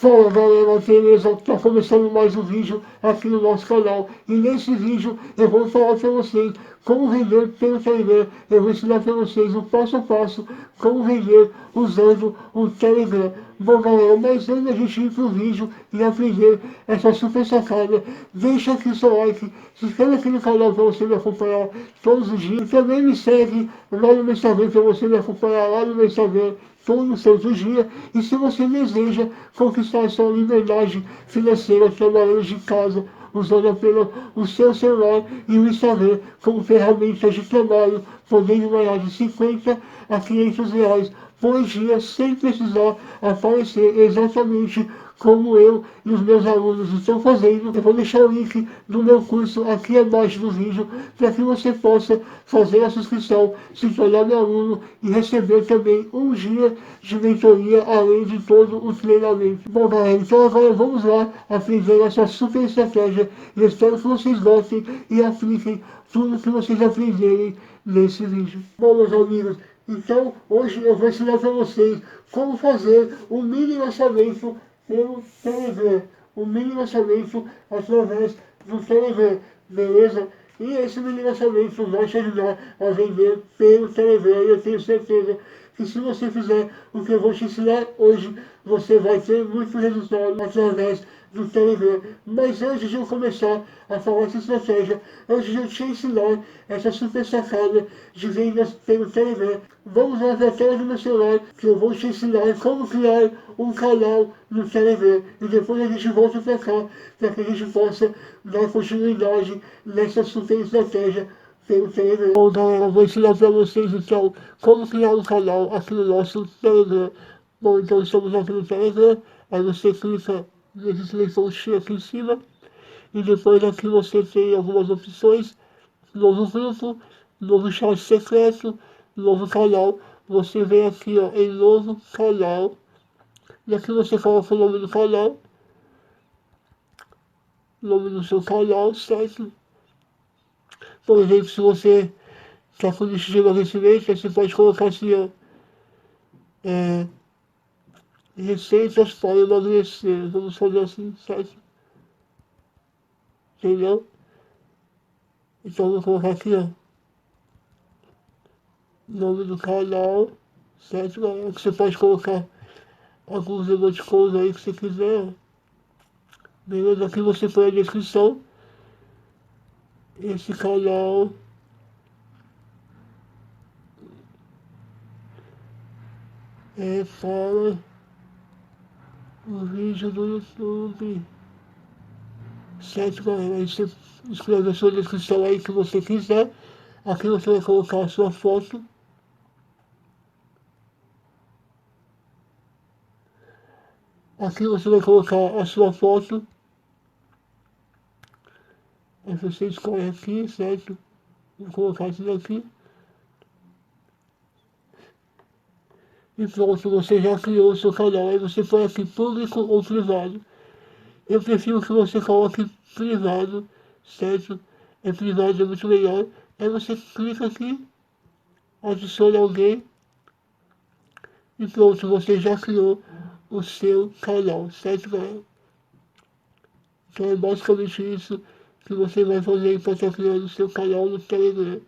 Fala galera, beleza? Tá começando mais um vídeo aqui no nosso canal. E nesse vídeo eu vou falar pra vocês como vender pelo Telegram. Eu vou ensinar pra vocês o passo a passo como vender usando o Telegram. Bom galera, mas antes da gente ir pro vídeo e aprender essa super sacada, deixa aqui seu like, se inscreve aqui no canal pra você me acompanhar todos os dias. E também me segue lá no meu Instagram pra você me acompanhar lá no meu Instagram todos os dias. E se você deseja conquistar a sua liberdade financeira trabalhando de casa, usando apenas o seu celular e o Instagram como ferramenta de trabalho, podendo ganhar de 50 a 500 reais por dia sem precisar aparecer exatamente como eu e os meus alunos estão fazendo. Eu vou deixar o link do meu curso aqui abaixo do vídeo para que você possa fazer a inscrição, se tornar meu aluno e receber também um dia de mentoria além de todo o treinamento. Bom galera, então agora vamos lá aprender essa super estratégia e espero que vocês gostem e apliquem tudo que vocês aprenderem nesse vídeo. Bom meus amigos, então hoje eu vou ensinar para vocês como fazer um mini lançamento pelo Telegram, o mini lançamento através do Telegram, beleza? E esse mini lançamento vai te ajudar a vender pelo Telegram e eu tenho certeza que se você fizer o que eu vou te ensinar hoje, você vai ter muito resultado através do Telegram. Mas antes de eu começar a falar essa estratégia, antes de eu te ensinar essa super sacada de vendas pelo Telegram, vamos lá para a tela do meu celular que eu vou te ensinar como criar um canal no Telegram. E depois a gente volta para cá para que a gente possa dar continuidade nessa super estratégia pelo Telegram. Bom galera, eu vou ensinar para vocês então como criar um canal aqui no nosso Telegram. Bom, então estamos aqui no Telegram, aí você clica nesse seleção X aqui em cima, e depois aqui você tem algumas opções, novo grupo, novo chat secreto, novo canal. Você vem aqui ó, em novo canal, e aqui você coloca o nome do canal, nome do seu canal, certo? Por exemplo, se você está com lixo de emagrecimento, você pode colocar assim ó, receitas para emagrecer, vamos fazer assim, certo? Entendeu? Então eu vou colocar aqui ó, nome do canal, certo galera? Que você pode colocar alguns emoticons aí que você quiser, beleza? Aqui você põe a descrição, esse canal é para o vídeo do YouTube, certo galera? Aí você escreve a sua descrição aí que você quiser, aqui você vai colocar a sua foto, aqui você vai colocar a sua foto, aí você escolhe aqui, certo? Vou colocar isso daqui. E pronto, você já criou o seu canal, aí você põe aqui público ou privado. Eu prefiro que você coloque privado, certo? É privado, é muito melhor. Aí você clica aqui, adiciona alguém e pronto, você já criou o seu canal, certo galera? Então é basicamente isso que você vai fazer para estar criando o seu canal no Telegram.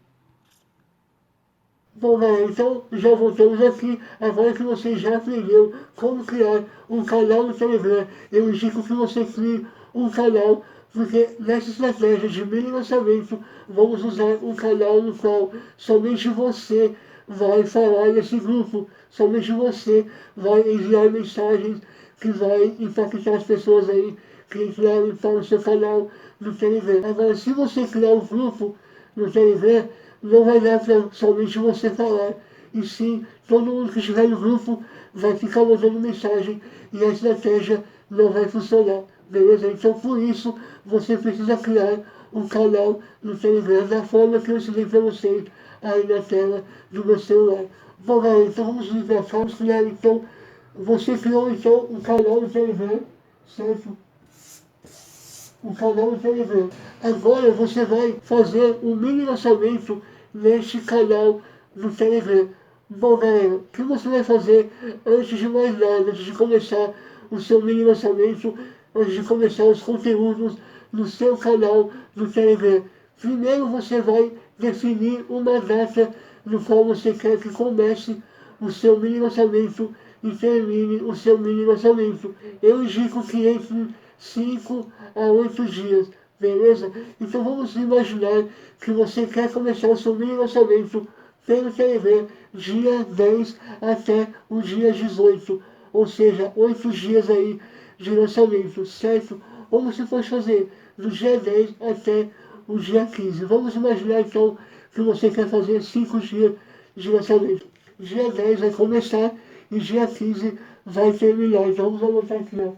Bom galera, então já voltamos aqui, agora que você já aprendeu como criar um canal no Telegram, eu indico que você crie um canal, porque nessa estratégia de mini lançamento, vamos usar um canal no qual somente você vai falar nesse grupo, somente você vai enviar mensagens que vai impactar as pessoas aí que entraram para o seu canal no Telegram. Agora, se você criar um grupo no Telegram, não vai dar para somente você falar, e sim todo mundo que estiver no grupo vai ficar mandando mensagem e a estratégia não vai funcionar, beleza? Então por isso você precisa criar um canal no Telegram da forma que eu ensinei para vocês aí na tela do meu celular. Bom galera, então vamos vir para cá, vamos criar então, você criou então um canal no Telegram, certo? O canal do Telegram. Agora você vai fazer um mini lançamento neste canal do Telegram. Bom galera, o que você vai fazer antes de mais nada, antes de começar o seu mini lançamento antes de começar os conteúdos no seu canal do Telegram. Primeiro você vai definir uma data no qual você quer que comece o seu mini lançamento e termine o seu mini lançamento. Eu indico que entre 5 a 8 dias, beleza? Então vamos imaginar que você quer começar o seu mini lançamento pelo Telegram dia 10 até o dia 18, ou seja, 8 dias aí de lançamento, certo? Ou você pode fazer do dia 10 até o dia 15. Vamos imaginar então que você quer fazer 5 dias de lançamento. Dia 10 vai começar e dia 15 vai terminar. Então vamos anotar aqui, ó.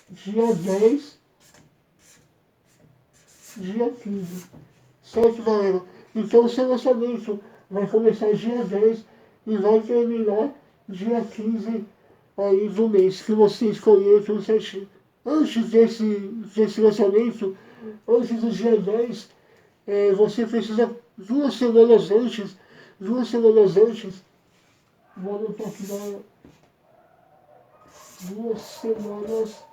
Dia 10, dia 15. Certo, galera? Então o seu lançamento vai começar dia 10 e vai terminar dia 15 aí do mês que você escolher tudo certinho. Antes desse lançamento, antes do dia 10, você precisa 2 semanas antes, vou anotar aqui, 2 semanas,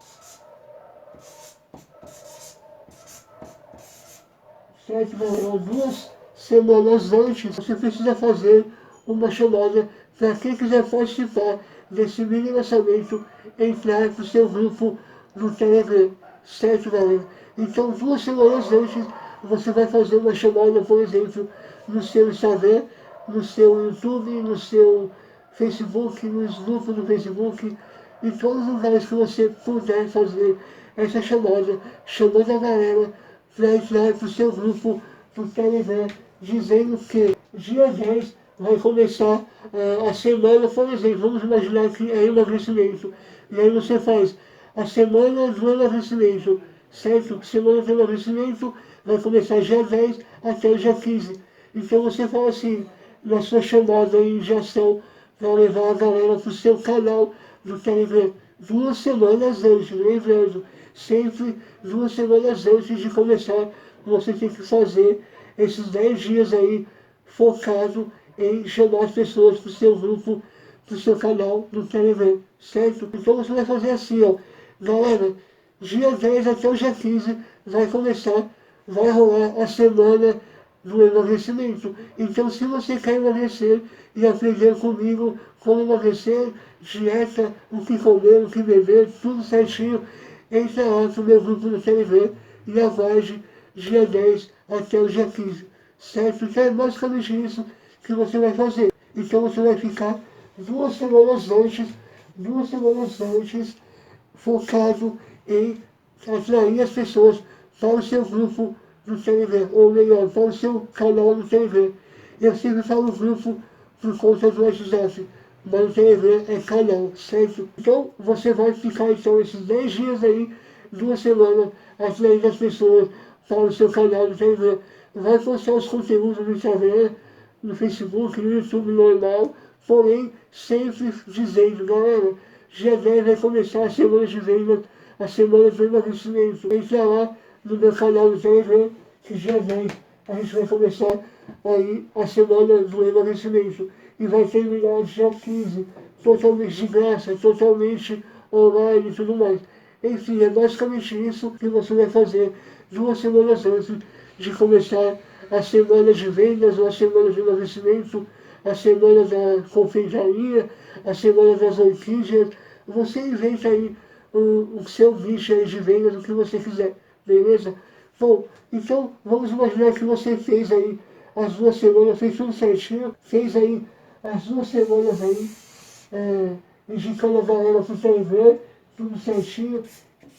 certo, galera? 2 semanas antes, você precisa fazer uma chamada para quem quiser participar desse mini lançamento, entrar no seu grupo no Telegram, certo, galera? Então, 2 semanas antes, você vai fazer uma chamada, por exemplo, no seu Instagram, no seu YouTube, no seu Facebook, nos grupos do Facebook, em todos os lugares que você puder fazer essa chamada, chamando a galera para entrar para o seu grupo do Telegram, dizendo que dia 10 vai começar a semana, por exemplo, vamos imaginar que é emagrecimento. E aí você faz a semana do emagrecimento, certo? Semana do emagrecimento vai começar dia 10 até o dia 15. Então você fala assim, na sua chamada de ação, para levar a galera para o seu canal do Telegram. 2 semanas antes, lembrando, sempre 2 semanas antes de começar, você tem que fazer esses 10 dias aí focado em chamar as pessoas para o seu grupo, para o seu canal do Telegram, certo? Então você vai fazer assim, ó, galera, dia 10 até o dia 15 vai começar, vai rolar a semana do emagrecimento. Então se você quer emagrecer e aprender comigo como emagrecer, dieta, o que comer, o que beber, tudo certinho, entra lá no meu grupo do Telegram e aguarde dia 10 até o dia 15, certo? Então é basicamente isso que você vai fazer. Então você vai ficar 2 semanas antes, focado em atrair as pessoas para o seu grupo do Telegram, ou melhor, para o seu canal do Telegram. Eu sempre falo grupo por conta do WhatsApp, mas o Telegram é canal, certo? Então você vai ficar então esses 10 dias aí, 2 semanas, atraindo as pessoas para o seu canal do Telegram. Vai postar os conteúdos no Instagram, no Facebook, no YouTube normal, porém sempre dizendo, galera, dia 10 vai começar a semana de venda, a semana do emagrecimento. Entra lá no meu canal do Telegram, que dia 10 a gente vai começar aí a semana do emagrecimento. E vai terminar dia 15, totalmente de graça, totalmente online e tudo mais. Enfim, é basicamente isso que você vai fazer 2 semanas antes de começar a semana de vendas, ou a semana de emagrecimento, a semana da confeitaria, a semana das orquídeas. Você inventa aí o seu nicho aí de vendas, o que você quiser, beleza? Bom, então vamos imaginar que você fez aí as 2 semanas, fez tudo certinho, fez aí as 2 semanas aí, indicando a galera pro Telegram, tudo certinho,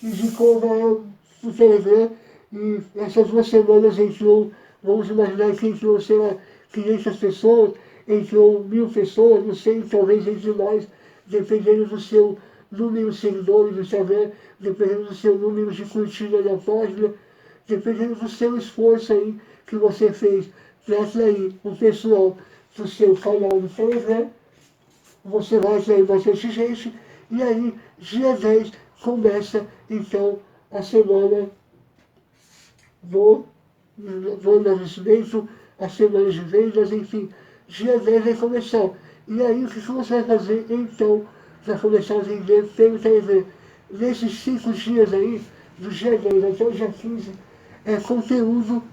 indicou a galera pro Telegram, e essas 2 semanas entrou, vamos imaginar que entrou, sei lá, 500 pessoas, entrou 1000 pessoas, não sei, talvez entre mais, dependendo do seu número de seguidores do Instagram, dependendo do seu número de curtidas na página, dependendo do seu esforço aí que você fez para atrair o pessoal do seu canal do Telegram, você vai atrair bastante gente, e aí, dia 10, começa então a semana do investimento, a semana de vendas, enfim, dia 10 vai começar. E aí, o que você vai fazer então para começar a vender pelo Telegram. Nesses 5 dias aí, do dia 10 até o dia 15, é conteúdo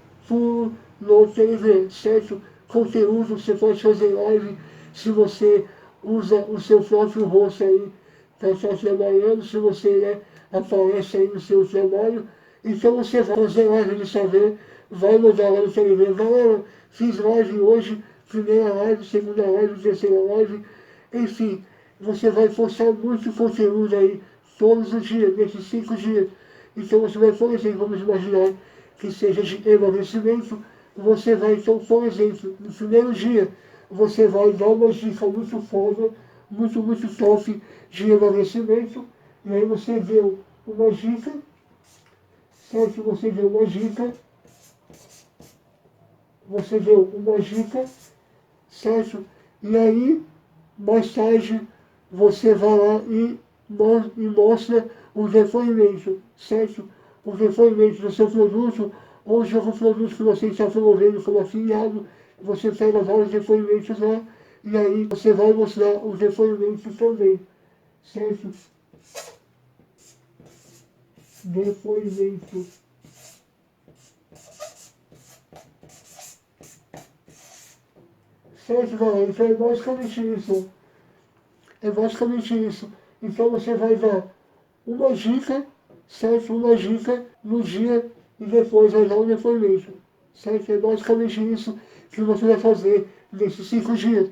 no Telegram, certo? Conteúdo, você pode fazer live se você usa o seu próprio rosto aí para estar trabalhando, se você aparece aí no seu trabalho. Então você vai fazer live no Instagram, vai mudar lá no Telegram. Galera, fiz live hoje, primeira live, segunda live, terceira live. Enfim, você vai postar muito conteúdo aí todos os dias, nesses 5 dias. Então você vai, por exemplo, vamos imaginar que seja de emagrecimento, você vai, então, por exemplo, no primeiro dia, você vai dar uma dica muito foda, muito top de emagrecimento, e aí você deu uma dica, certo? Você deu uma dica, certo? E aí, mais tarde, você vai lá e mostra o depoimento, certo? O depoimento do seu produto, ou de algum produto que você está promovendo como afiliado, você pega vários depoimentos lá, e aí você vai mostrar o depoimento também, certo? Depoimento. Certo, galera? Então é basicamente isso. É basicamente isso. Então você vai dar uma dica, certo? Uma dica no dia e depois vai dar um depoimento. Certo? É basicamente isso que você vai fazer nesses 5 dias.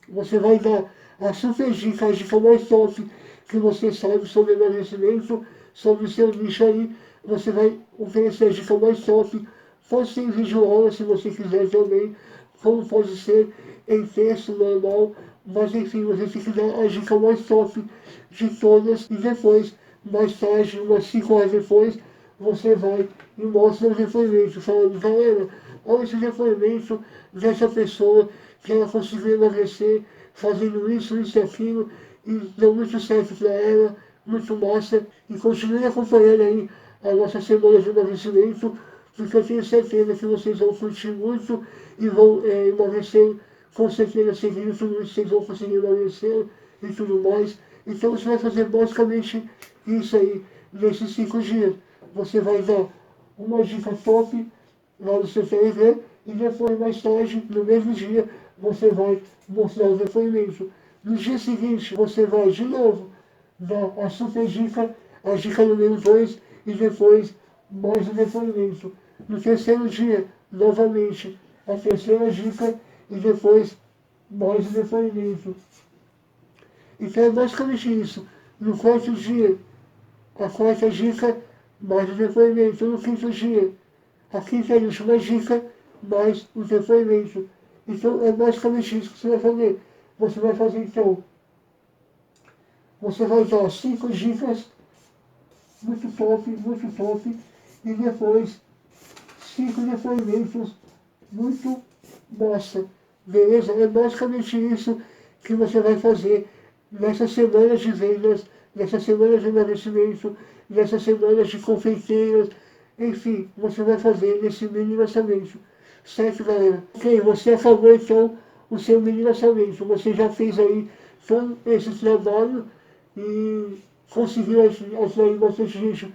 Você vai dar a super dica, a dica mais top que você sabe sobre emagrecimento, sobre o seu nicho aí. Você vai oferecer a dica mais top. Pode ser em vídeo aula se você quiser também, como pode ser em texto normal, mas enfim, você tem que dar a dica mais top de todas e depois, mais tarde, umas 5 horas depois, você vai e mostra o depoimento, falando, galera, olha esse depoimento dessa pessoa que ela conseguiu emagrecer fazendo isso e aquilo, e deu muito certo para ela, muito massa, e continue acompanhando aí a nossa semana de emagrecimento, porque eu tenho certeza que vocês vão curtir muito e vão emagrecer, com certeza seguindo tudo isso, vocês vão conseguir emagrecer e tudo mais. Então você vai fazer basicamente isso aí nesses 5 dias. Você vai dar uma dica top lá no seu Telegram e depois, mais tarde, no mesmo dia, você vai mostrar o depoimento. No dia seguinte, você vai de novo dar a super dica, a dica número 2 e depois mais o depoimento. No terceiro dia, novamente, a terceira dica e depois mais o depoimento. Então é basicamente isso. No quarto dia, a quarta dica, mais o depoimento. No quinto dia, a quinta e última dica, mais o depoimento. Então é basicamente isso que você vai fazer. Você vai fazer então, você vai dar 5 dicas, muito top, e depois 5 depoimentos, muito massa. Beleza? É basicamente isso que você vai fazer nessa semana de vendas, nessa semana de emagrecimento, nessa semana de confeiteiras, enfim, você vai fazer nesse mini lançamento. Certo, galera? Ok, você acabou então o seu mini lançamento. Você já fez aí todo esse trabalho e conseguiu atrair bastante gente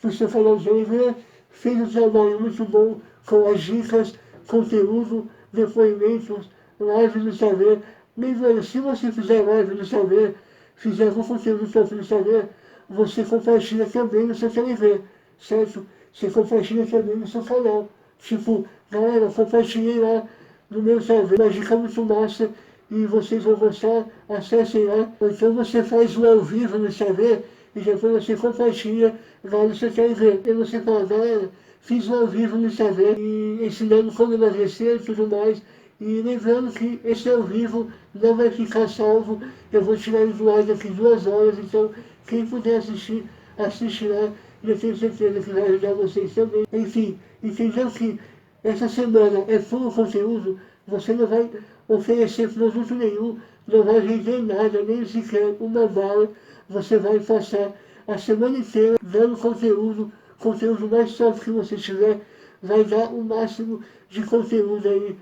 para o seu canal de Telegram. Fez um trabalho muito bom com as dicas, conteúdo, depoimentos, live no Instagram. Lembrando, se você fizer live no Instagram, fizer algum conteúdo top no Instagram, você compartilha também no seu Telegram, certo? Você compartilha também no seu canal. Tipo, galera, compartilhei lá no meu Instagram, uma dica muito massa e vocês vão gostar, acessem lá. Então você faz o ao vivo no Instagram e depois você compartilha lá no seu Telegram. E você fala, galera, fiz o ao vivo no Instagram e ensinando como emagrecer e tudo mais. E lembrando que esse ao vivo não vai ficar salvo, eu vou tirar ele do ar daqui 2 horas, então quem puder assistir, assiste lá, e eu tenho certeza que vai ajudar vocês também. Enfim, entendeu que essa semana é puro conteúdo, você não vai oferecer produto nenhum, não vai vender nada, nem sequer uma bala, você vai passar a semana inteira dando conteúdo, conteúdo mais top que você tiver, vai dar o máximo de conteúdo aí,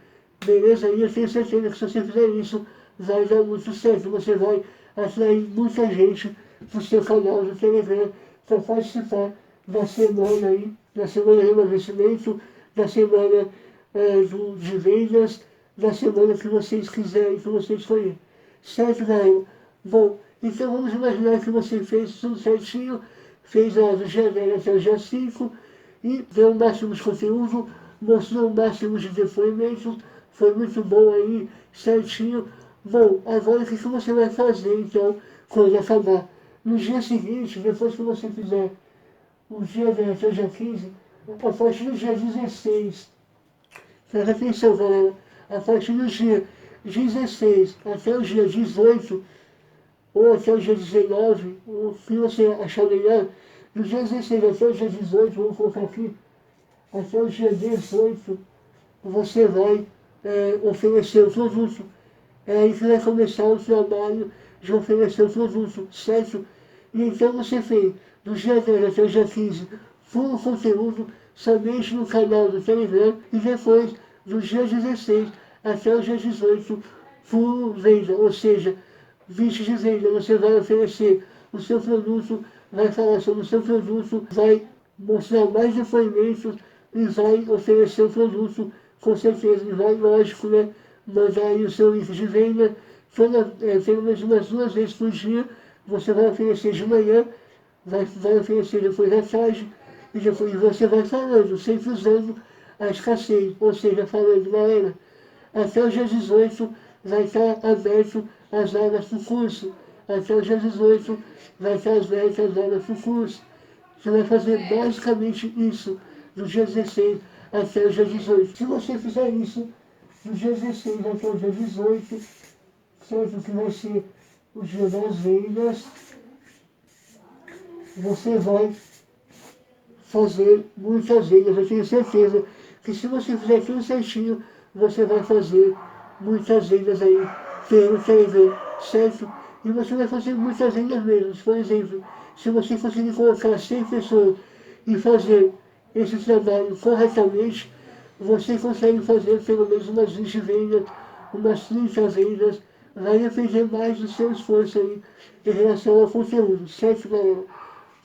beleza? E eu tenho certeza que se você fizer isso, vai dar muito certo. Você vai atrair muita gente para o seu canal do Telegram para participar da semana aí, da semana de emagrecimento, da semana de vendas, da semana que vocês quiserem, que vocês escolherem. Certo, galera? Bom, então vamos imaginar que você fez tudo certinho, fez do dia 10 até o dia 5 e deu o máximo de conteúdo, mostrou o máximo de depoimentos, foi muito bom aí, certinho. Bom, agora o que você vai fazer então quando acabar? No dia seguinte, depois que você fizer o dia 10 até o dia 15, a partir do dia 16, presta atenção, galera, a partir do dia 16 até o dia 18, ou até o dia 19, o que você achar melhor, do dia 16 até o dia 18, vamos colocar aqui, até o dia 18, você vai oferecer o produto. É aí que vai começar o trabalho de oferecer o produto, certo? E então você fez do dia 10 até o dia 15 puro conteúdo somente no canal do Telegram e depois do dia 16 até o dia 18 puro venda, ou seja, 20 de venda, você vai oferecer o seu produto, vai falar sobre o seu produto, vai mostrar mais depoimentos e vai oferecer o produto, com certeza, e vai, lógico, né, mandar aí o seu link de venda, pelo menos umas 2 vezes por dia, você vai oferecer de manhã, vai oferecer depois à tarde, e depois você vai falando, sempre usando a escassez, ou seja, falando, galera, até o dia 18 vai estar aberto as vagas para o curso. Até o dia 18 vai estar aberto as vagas para o curso. Você vai fazer basicamente isso do dia 16 até o dia 18. Se você fizer isso do dia 16 até o dia 18, certo que vai ser o dia das vendas, você vai fazer muitas vendas. Eu tenho certeza que se você fizer tudo certinho, você vai fazer muitas vendas aí pelo Telegram, certo? E você vai fazer muitas vendas mesmo. Por exemplo, se você conseguir colocar 100 pessoas e fazer esse trabalho corretamente, você consegue fazer pelo menos umas 20 vendas, umas 30 vendas. Vai depender mais do seu esforço aí em relação ao conteúdo, certo, galera?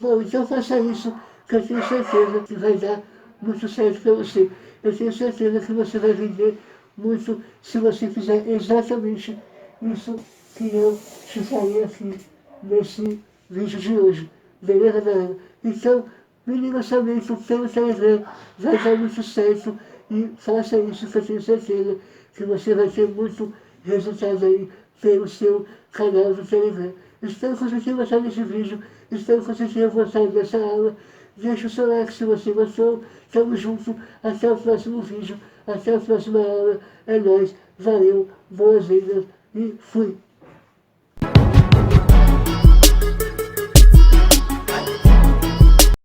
Bom, então faça isso, que eu tenho certeza que vai dar muito certo para você. Eu tenho certeza que você vai vender muito se você fizer exatamente isso que eu te falei aqui nesse vídeo de hoje. Beleza, galera? Então, mini lançamento pelo Telegram vai dar muito certo e faça isso que eu tenho certeza que você vai ter muito resultado aí pelo seu canal do Telegram. Espero que você tenha gostado desse vídeo, espero que você tenha gostado dessa aula. Deixe o seu like se você gostou. Tamo junto, até o próximo vídeo, até a próxima aula. É nóis, valeu, boas vendas e fui!